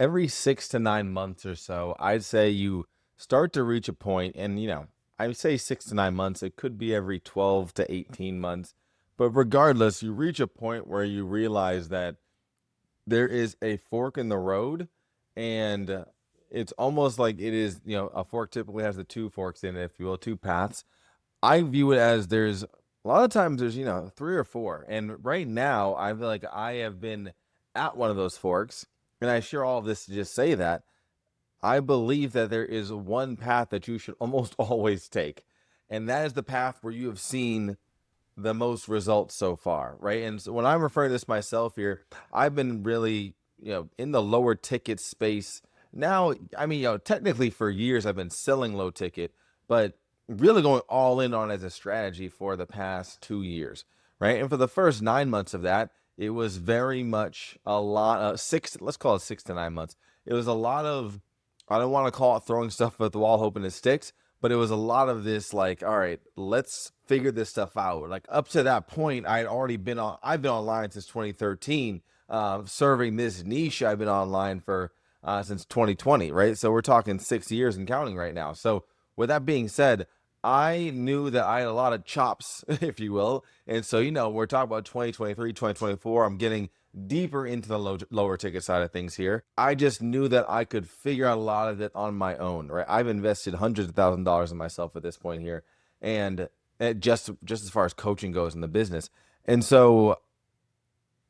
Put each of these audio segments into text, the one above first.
every 6 to 9 months or so, I'd say you start to reach a point, and I would say 6 to 9 months. It could be every 12 to 18 months, but regardless, you reach a point where you realize that there is a fork in the road, and it's almost like it is. A fork typically has the two forks in it, if you will, two paths. I view it as there's a lot of times there's three or four, and right now I feel like I have been at one of those forks, and I share all of this to just say that I believe that there is one path that you should almost always take, and that is the path where you have seen the most results so far, right? And so when I'm referring to this myself here, I've been really, in the lower ticket space now. I mean, technically for years I've been selling low ticket, but really going all in on it as a strategy for the past 2 years, right? And for the first 9 months of that, it was very much a lot of let's call it 6 to 9 months. It was a lot of, I don't want to call it throwing stuff at the wall hoping it sticks, but it was a lot of this, like, all right, let's figure this stuff out. Like, up to that point, I've been online since 2013, serving this niche. I've been online for since 2020, right? So we're talking 6 years and counting right now. So with that being said, I knew that I had a lot of chops, if you will. And so, we're talking about 2023, 2024. I'm getting deeper into the lower ticket side of things here. I just knew that I could figure out a lot of it on my own, right? I've invested hundreds of $1,000s in myself at this point here, and just as far as coaching goes in the business. And so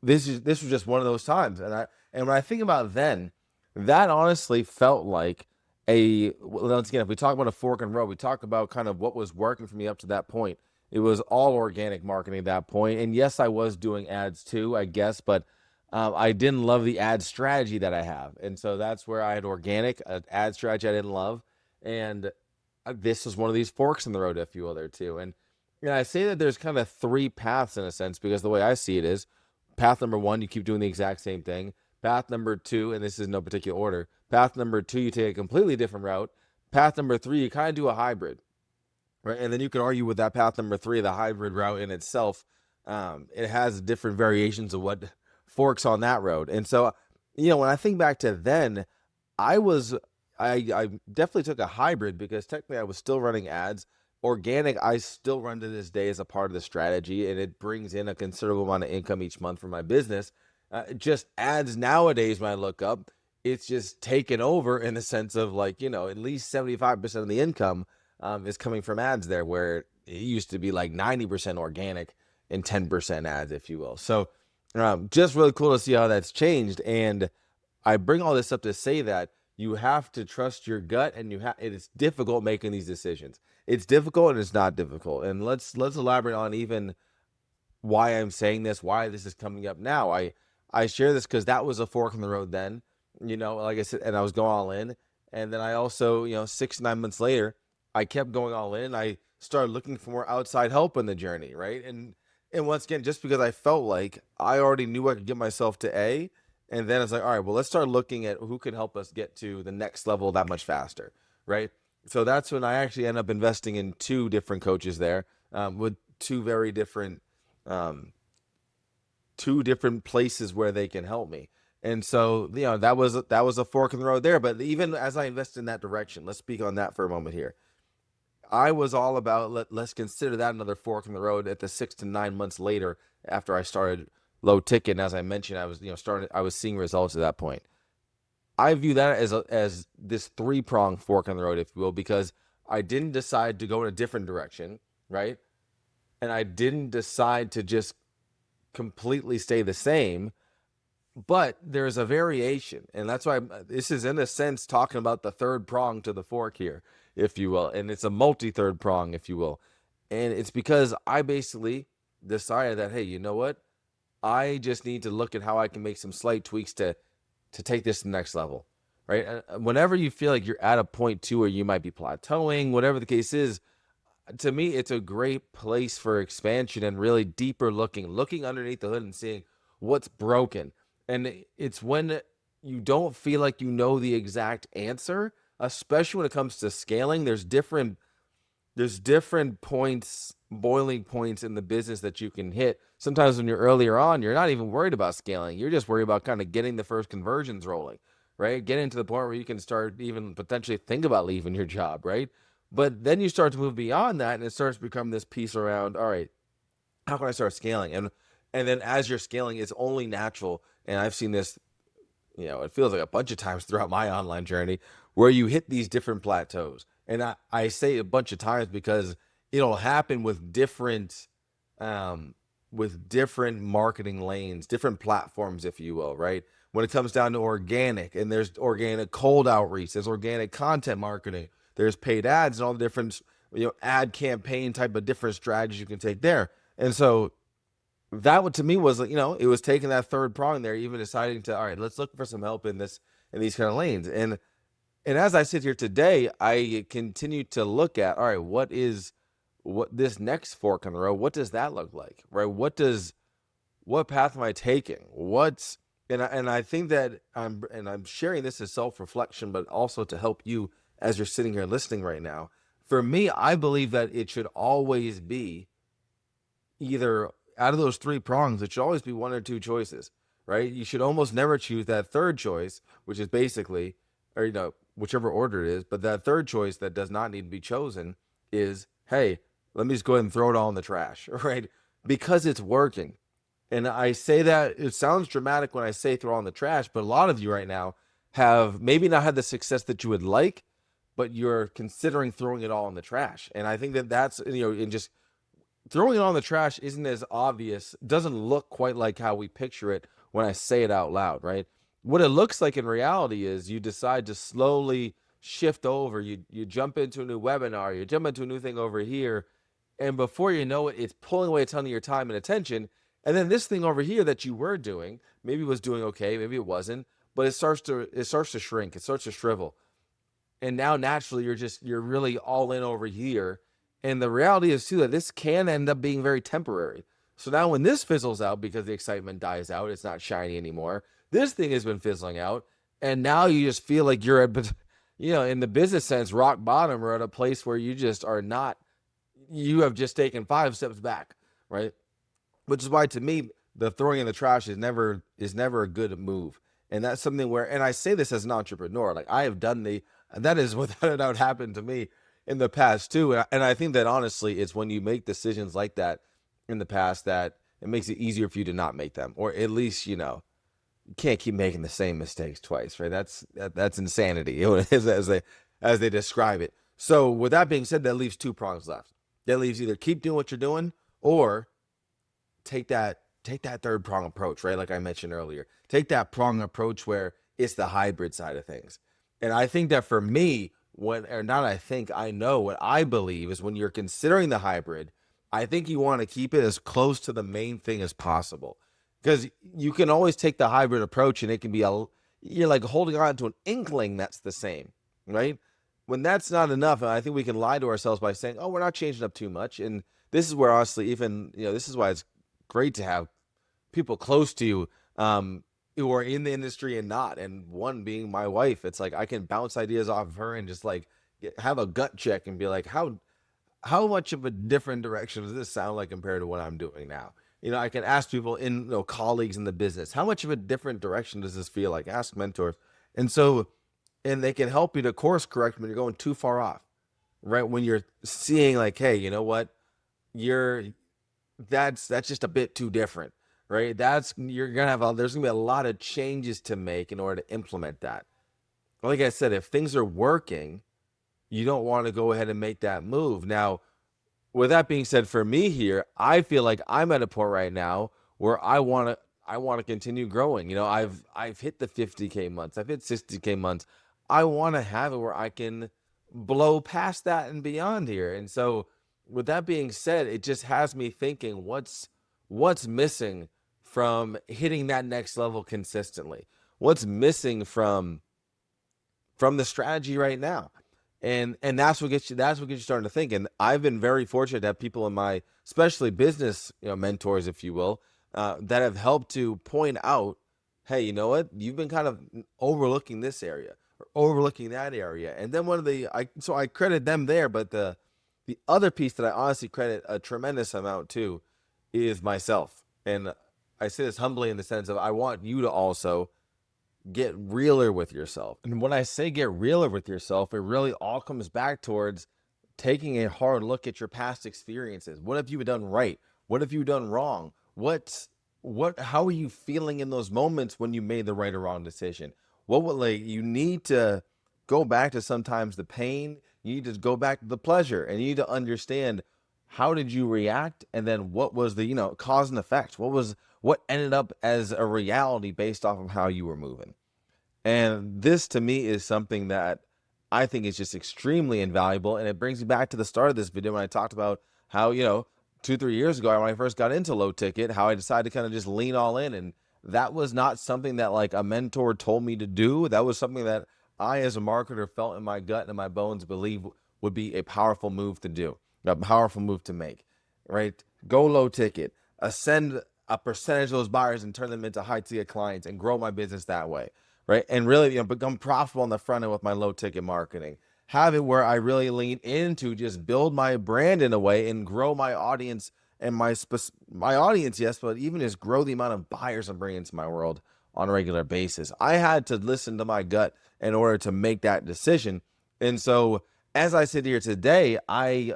this was just one of those times, and when I think about then, that honestly felt like once again, if we talk about a fork in the road, we talk about kind of what was working for me up to that point. It was all organic marketing at that point, and yes, I was doing ads too, I guess, but I didn't love the ad strategy that I have, and so that's where I had organic ad strategy I didn't love, and this was one of these forks in the road, if you will, there too. And I say that there's kind of three paths in a sense, because the way I see it is, path number one, you keep doing the exact same thing. Path number two, and this is no particular order. Path number two, you take a completely different route. Path number three, you kind of do a hybrid, right? And then you can argue with that path number three, the hybrid route in itself. It has different variations of what forks on that road. And so, when I think back to then, I was, I definitely took a hybrid, because technically I was still running ads. Organic, I still run to this day as a part of the strategy, and it brings in a considerable amount of income each month for my business. Just ads nowadays, when I look up, it's just taken over in the sense of, like, at least 75% of the income is coming from ads there, where it used to be like 90% organic and 10% ads, if you will. So just really cool to see how that's changed. And I bring all this up to say that you have to trust your gut, and it is difficult making these decisions. It's difficult and it's not difficult. And let's elaborate on even why I'm saying this, why this is coming up now. I share this because that was a fork in the road then, like I said, and I was going all in. And then I also, 6 to 9 months later, I kept going all in. I started looking for more outside help in the journey, right? And once again, just because I felt like I already knew I could get myself to A, and then it's like, all right, well, let's start looking at who can help us get to the next level that much faster, right? So that's when I actually end up investing in two different coaches there, with um, two different places where they can help me. And so, that was a fork in the road there. But even as I invest in that direction, let's speak on that for a moment here. I was all about, let's consider that another fork in the road at the 6 to 9 months later, after I started low ticket. And as I mentioned, I was seeing results at that point. I view that as this three-pronged fork in the road, if you will, because I didn't decide to go in a different direction, right? And I didn't decide to just completely stay the same, but there's a variation. And that's why this is, in a sense, talking about the third prong to the fork here, if you will. And it's a multi-third prong, if you will. And it's because I basically decided that, hey, you know what? I just need to look at how I can make some slight tweaks to take this to the next level, right? Whenever you feel like you're at a point too where you might be plateauing, whatever the case is, to me, it's a great place for expansion and really deeper looking underneath the hood and seeing what's broken. And it's when you don't feel like you know the exact answer, especially when it comes to scaling. There's different points, boiling points in the business that you can hit. Sometimes when you're earlier on, you're not even worried about scaling. You're just worried about kind of getting the first conversions rolling, right? Getting to the point where you can start even potentially think about leaving your job, right? But then you start to move beyond that, and it starts to become this piece around, all right, how can I start scaling? And then as you're scaling, it's only natural. And I've seen this, it feels like a bunch of times throughout my online journey where you hit these different plateaus. And I say a bunch of times because it'll happen um, with different marketing lanes, different platforms, if you will, right? When it comes down to organic, and there's organic cold outreach, there's organic content marketing, there's paid ads and all the different, ad campaign type of different strategies you can take there. And so that to me was like, it was taking that third prong there, even deciding to, all right, let's look for some help in these kind of lanes. And as I sit here today, I continue to look at, all right, what this next fork in the road, what does that look like? Right? What path am I taking? And I think that I'm sharing this as self-reflection, but also to help you as you're sitting here listening right now. For me, I believe that it should always be either out of those three prongs, it should always be one or two choices, right? You should almost never choose that third choice, which is basically, or whichever order it is, but that third choice that does not need to be chosen is, hey, let me just go ahead and throw it all in the trash, right? Because it's working. And I say that it sounds dramatic when I say throw it in the trash, but a lot of you right now have maybe not had the success that you would like, but you're considering throwing it all in the trash. And I think that that's, in just throwing it on the trash isn't as obvious, doesn't look quite like how we picture it when I say it out loud, right? What it looks like in reality is you decide to slowly shift over. You jump into a new webinar, you jump into a new thing over here, and before you know it, it's pulling away a ton of your time and attention. And then this thing over here that you were doing, maybe was doing okay, maybe it wasn't, but it starts to shrink, it starts to shrivel. And now naturally you're really all in over here. And the reality is too that this can end up being very temporary. So now when this fizzles out because the excitement dies out, it's not shiny anymore. This thing has been fizzling out, and now you just feel like you're at, in the business sense, rock bottom, or at a place where you just are not. You have just taken 5 steps back, right? Which is why to me the throwing in the trash is never a good move. And that's something where, and I say this as an entrepreneur, like I have done that is without a doubt happened to me in the past too. And I think that honestly it's when you make decisions like that in the past that it makes it easier for you to not make them, or at least you can't keep making the same mistakes twice, right? That's insanity as they describe it. So with that being said, that leaves two prongs left. That leaves either keep doing what you're doing, or take that third prong approach, right? Like I mentioned earlier, take that prong approach where it's the hybrid side of things. And I think that for me, I know what I believe is when you're considering the hybrid, I think you want to keep it as close to the main thing as possible, because you can always take the hybrid approach and it can be you're like holding on to an inkling that's the same, right? When that's not enough, I think we can lie to ourselves by saying, oh, we're not changing up too much. And this is where honestly, even, this is why it's great to have people close to you, who are in the industry and not. And one being my wife, it's like I can bounce ideas off of her and just like have a gut check and be like, how much of a different direction does this sound like compared to what I'm doing now? I can ask people colleagues in the business, how much of a different direction does this feel like? Ask mentors. And so, and they can help you to course correct when you're going too far off, right? When you're seeing like, hey, you know what? You're that's just a bit too different, right? You're gonna there's gonna be a lot of changes to make in order to implement that. Like I said, if things are working, you don't want to go ahead and make that move. Now, with that being said, for me here, I feel like I'm at a point right now where I want to continue growing. I've hit the 50K months, I've hit 60K months. I want to have it where I can blow past that and beyond here. And so with that being said, it just has me thinking what's missing from hitting that next level consistently? What's missing from the strategy right now? And that's what gets you starting to think. And I've been very fortunate to have people in my, especially business, mentors, if you will, that have helped to point out, hey, you know what, you've been kind of overlooking this area or overlooking that area. And then I credit them there, but the other piece that I honestly credit a tremendous amount to is myself. And I say this humbly in the sense of I want you to also get realer with yourself. And when I say get realer with yourself, it really all comes back towards taking a hard look at your past experiences. What have you done right? What have you done wrong? How are you feeling in those moments when you made the right or wrong decision? What would like you need to go back to sometimes the pain, you need to go back to the pleasure, and you need to understand how did you react, and then what was the, cause and effect? What ended up as a reality based off of how you were moving? And this to me is something that I think is just extremely invaluable. And it brings me back to the start of this video when I talked about how, 2, 3 years ago, when I first got into low ticket, how I decided to kind of just lean all in. And that was not something that like a mentor told me to do. That was something that I, as a marketer, felt in my gut and in my bones, believe would be a powerful move to do, a powerful move to make, right? Go low ticket, ascend a percentage of those buyers and turn them into high ticket clients and grow my business that way, right? And really, become profitable on the front end with my low ticket marketing. Have it where I really lean into just build my brand in a way and grow my audience and my audience, yes, but even just grow the amount of buyers I'm bringing into my world on a regular basis. I had to listen to my gut in order to make that decision. And so as I sit here today, I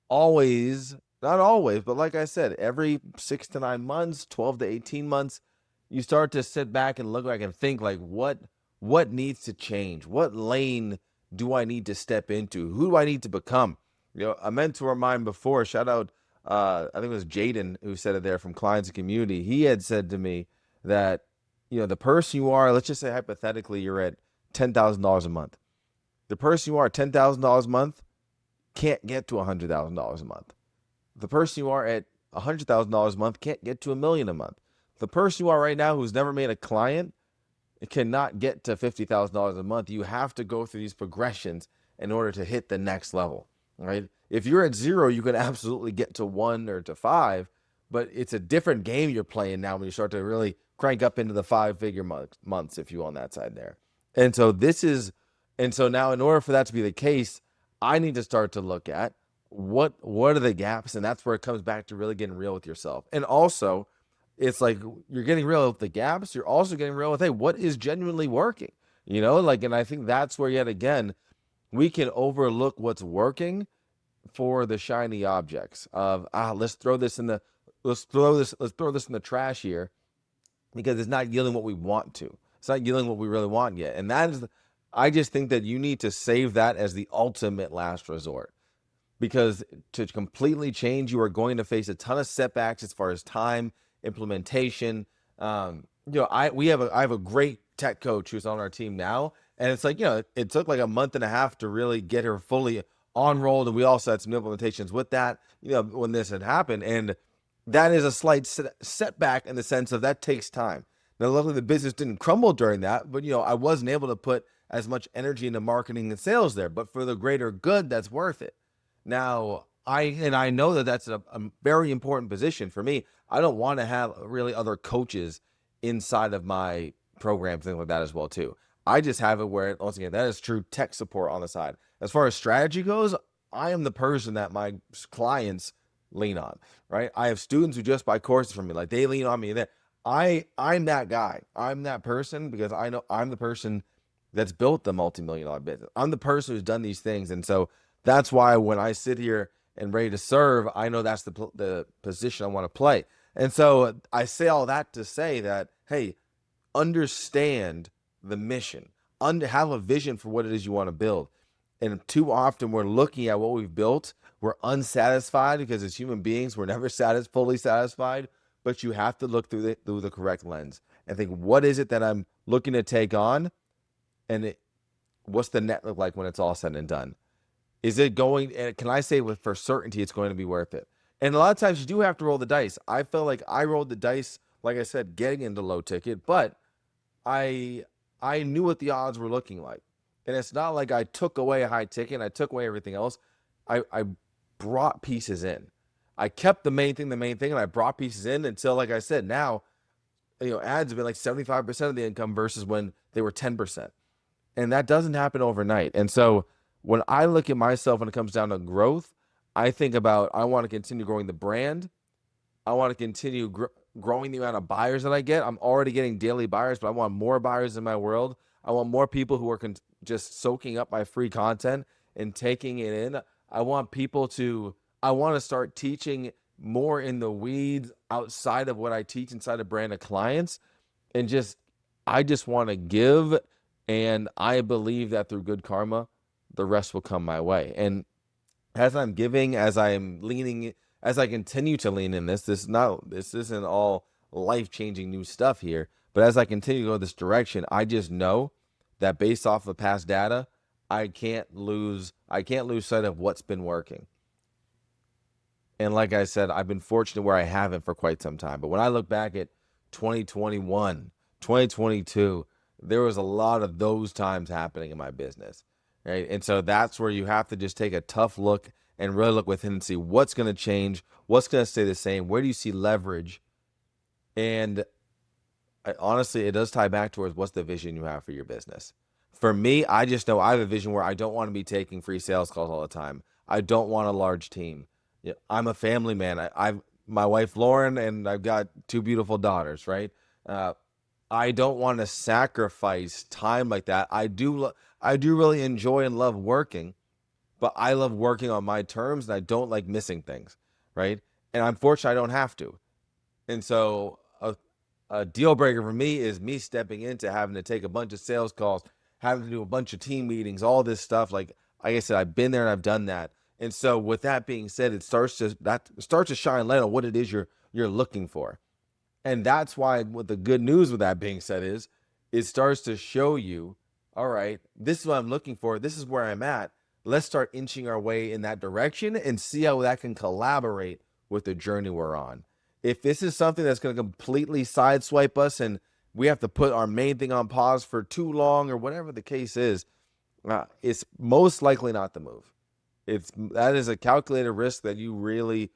always, not always, but like I said, every 6 to 9 months, 12 to 18 months, you start to sit back and look back and think like what needs to change? What lane do I need to step into? Who do I need to become? A mentor of mine before, shout out, I think it was Jaden who said it there from Clients and Community. He had said to me that, the person you are, let's just say hypothetically, you're at $10,000 a month. The person you are at $10,000 a month can't get to $100,000 a month. The person you are at $100,000 a month can't get to $1 million a month. The person you are right now who's never made a client, it cannot get to $50,000 a month. You have to go through these progressions in order to hit the next level, right? If you're at 0, you can absolutely get to 1 or to 5, but it's a different game you're playing now when you start to really crank up into the 5-figure months, if you will, on that side there. And so now in order for that to be the case, I need to start to look at what are the gaps, and that's where it comes back to really getting real with yourself. And also, it's like you're getting real with the gaps. You're also getting real with, hey, what is genuinely working? And I think that's where yet again, we can overlook what's working for the shiny objects of, let's throw this in the trash here because it's not yielding what we want to. It's not yielding what we really want yet. And I just think that you need to save that as the ultimate last resort. Because to completely change, you are going to face a ton of setbacks as far as time, implementation. I have a great tech coach who's on our team now, and it's like, it took like a month and a half to really get her fully on rolled, and we also had some implementations with that, when this had happened, and that is a slight setback in the sense of that takes time. Now, luckily the business didn't crumble during that, but I wasn't able to put as much energy into marketing and sales there, but for the greater good, that's worth it. Now, I know that that's a very important position for me. I don't want to have really other coaches inside of my program, things like that as well too. I just have it where, once again, that is true tech support on the side. As far as strategy goes, I am the person that my clients lean on, right? I have students who just buy courses from me, like they lean on me. That I'm that guy. I'm that person because I know I'm the person that's built the multi-million-dollar business. I'm the person who's done these things, and so that's why when I sit here and ready to serve, I know that's the position I want to play. And so I say all that to say that, hey, understand the mission, have a vision for what it is you want to build. And too often we're looking at what we've built, we're unsatisfied because as human beings, we're never fully satisfied, but you have to look through the correct lens and think, what is it that I'm looking to take on? And what's the net look like when it's all said and done? Is it going, and can I say for certainty it's going to be worth it? And a lot of times you do have to roll the dice. I felt like I rolled the dice, like I said, getting into low ticket, but I knew what the odds were looking like. And it's not like I took away a high ticket and I took away everything else. I brought pieces in. I kept the main thing, and I brought pieces in until, like I said, now, ads have been like 75% of the income versus when they were 10%. And that doesn't happen overnight. And so when I look at myself when it comes down to growth, I think about, I want to continue growing the brand. I want to continue growing the amount of buyers that I get. I'm already getting daily buyers, but I want more buyers in my world. I want more people who are just soaking up my free content and taking it in. I want people to, I want to start teaching more in the weeds outside of what I teach inside of brand of clients. And I just want to give. And I believe that through good karma, the rest will come my way. And as I'm giving, as I am leaning, as I continue to lean in this isn't all life-changing new stuff here, but as I continue to go this direction, I just know that based off of past data, I can't lose sight of what's been working. And like I said, I've been fortunate where I haven't for quite some time. But when I look back at 2021, 2022, there was a lot of those times happening in my business, right? And so that's where you have to just take a tough look and really look within and see what's going to change, what's going to stay the same, where do you see leverage? And honestly, it does tie back towards what's the vision you have for your business. For me, I just know I have a vision where I don't want to be taking free sales calls all the time. I don't want a large team. I'm a family man. I've my wife Lauren, and I've got two beautiful daughters. Right. I don't want to sacrifice time like that. I do really enjoy and love working, but I love working on my terms, and I don't like missing things. Right. And I'm fortunate I don't have to. And so a deal breaker for me is me stepping into having to take a bunch of sales calls, having to do a bunch of team meetings, all this stuff. Like I said, I've been there and I've done that. And so with that being said, it starts to shine light on what it is you're looking for. And that's why what the good news with that being said is it starts to show you, all right, this is what I'm looking for. This is where I'm at. Let's start inching our way in that direction and see how that can collaborate with the journey we're on. If this is something that's going to completely sideswipe us and we have to put our main thing on pause for too long or whatever the case is, it's most likely not the move. That is a calculated risk that you really,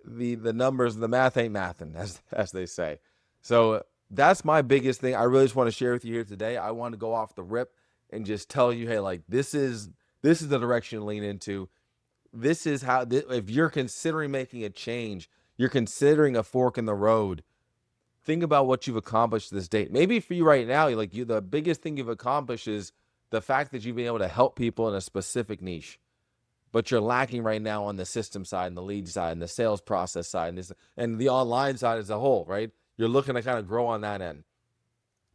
the numbers, the math ain't mathin', as they say. So that's my biggest thing. I really just want to share with you here today. I want to go off the rip and just tell you, hey, like this is the direction to lean into. This is how, if you're considering making a change, you're considering a fork in the road, think about what you've accomplished to this date. Maybe for you right now, the biggest thing you've accomplished is the fact that you've been able to help people in a specific niche, but you're lacking right now on the system side and the lead side and the sales process side and the online side as a whole, right? You're looking to kind of grow on that end.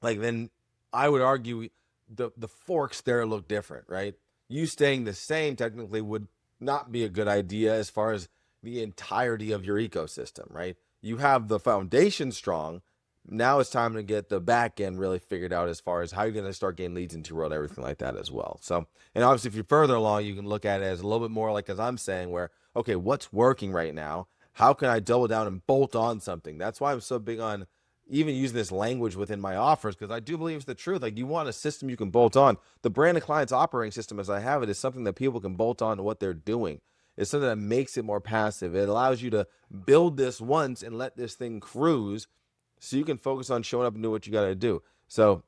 Like then I would argue the forks there look different, right? You staying the same technically would not be a good idea as far as the entirety of your ecosystem, right? You have the foundation strong. Now it's time to get the back end really figured out as far as how you're going to start getting leads into your world, everything like that as well. So, and obviously if you're further along, you can look at it as a little bit more like, as I'm saying, where, okay, what's working right now? How can I double down and bolt on something? That's why I'm so big on even using this language within my offers, because I do believe it's the truth. Like you want a system you can bolt on. The brand of clients operating system, as I have it, is something that people can bolt on to what they're doing. It's something that makes it more passive. It allows you to build this once and let this thing cruise so you can focus on showing up and do what you got to do. So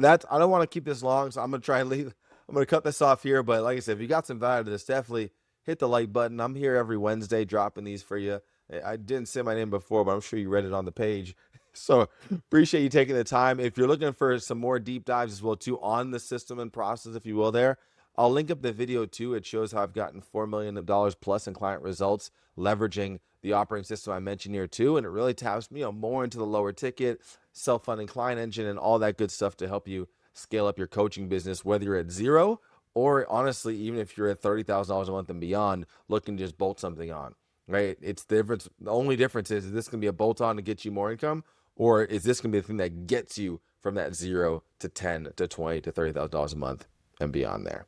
I don't want to keep this long, so I'm going to try and leave. I'm going to cut this off here. But like I said, if you got some value to this, definitely hit the like button. I'm here every Wednesday dropping these for you. I didn't say my name before, but I'm sure you read it on the page. So appreciate you taking the time. If you're looking for some more deep dives as well too on the system and process, if you will, I'll link up the video too. It shows how I've gotten $4 million plus in client results leveraging the operating system I mentioned here too. And it really taps me more into the lower ticket, self-funding client engine and all that good stuff to help you scale up your coaching business, whether you're at zero or honestly, even if you're at $30,000 a month and beyond, looking to just bolt something on, right? It's the difference. The only difference is this going to be a bolt on to get you more income, or is this going to be the thing that gets you from that 0 to 10 to 20 to $30,000 a month and beyond there?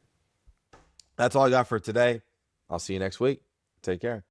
That's all I got for today. I'll see you next week. Take care.